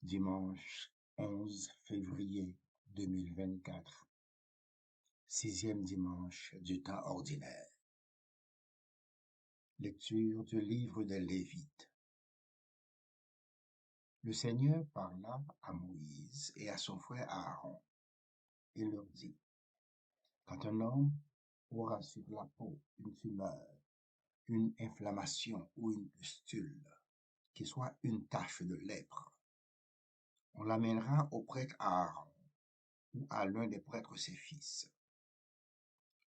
Dimanche 11 février 2024, sixième dimanche du temps ordinaire. Lecture du livre des Lévites. Le Seigneur parla à Moïse et à son frère Aaron et leur dit: quand un homme aura sur la peau une tumeur, une inflammation ou une pustule, qui soit une tache de lèpre, on l'amènera au prêtre Aaron ou à l'un des prêtres ses fils.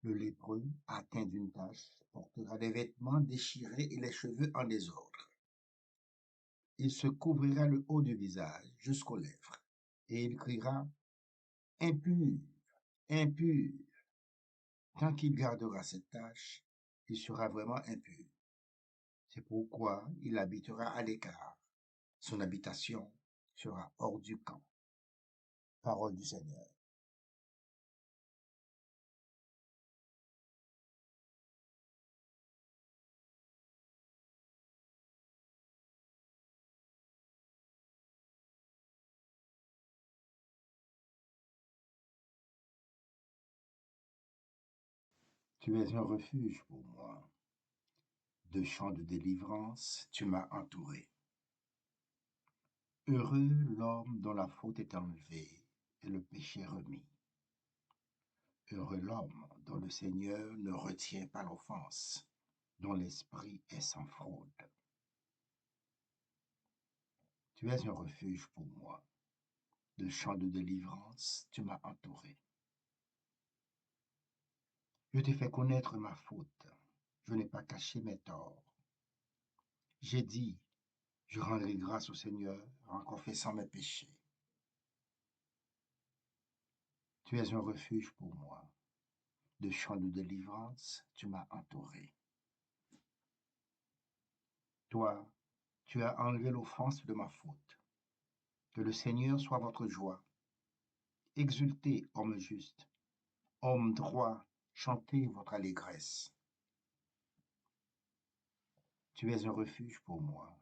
Le lépreux, atteint d'une tache, portera des vêtements déchirés et les cheveux en désordre. Il se couvrira le haut du visage jusqu'aux lèvres, et il criera: impur, impur. Tant qu'il gardera cette tache, il sera vraiment impur. C'est pourquoi il habitera à l'écart. Son habitation sera hors du camp. Parole du Seigneur. Tu es un refuge pour moi. De chants de délivrance, tu m'as entouré. Heureux l'homme dont la faute est enlevée et le péché remis. Heureux l'homme dont le Seigneur ne retient pas l'offense, dont l'esprit est sans fraude. Tu es un refuge pour moi. De chants de délivrance, tu m'as entouré. Je t'ai fait connaître ma faute. Je n'ai pas caché mes torts. J'ai dit: je rendrai grâce au Seigneur en confessant mes péchés. Tu es un refuge pour moi. De chants de délivrance, tu m'as entouré. Toi, tu as enlevé l'offense de ma faute. Que le Seigneur soit votre joie. Exultez, hommes justes. Hommes droits, chantez votre allégresse. Tu es un refuge pour moi.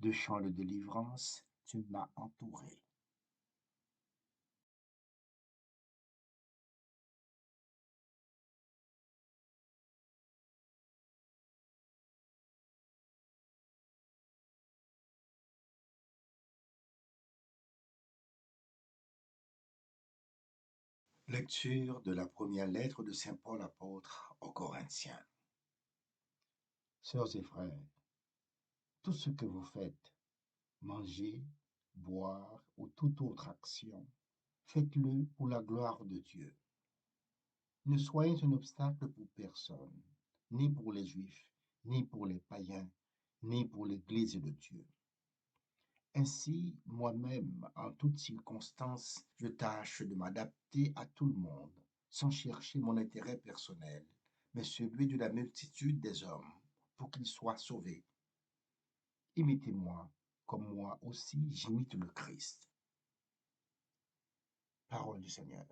De chants de délivrance, tu m'as entouré. Lecture de la première lettre de Saint Paul apôtre aux Corinthiens. Sœurs et frères, tout ce que vous faites, manger, boire ou toute autre action, faites-le pour la gloire de Dieu. Ne soyez un obstacle pour personne, ni pour les Juifs, ni pour les païens, ni pour l'Église de Dieu. Ainsi, moi-même, en toutes circonstances, je tâche de m'adapter à tout le monde, sans chercher mon intérêt personnel, mais celui de la multitude des hommes, pour qu'ils soient sauvés. Imitez-moi, comme moi aussi j'imite le Christ. Parole du Seigneur.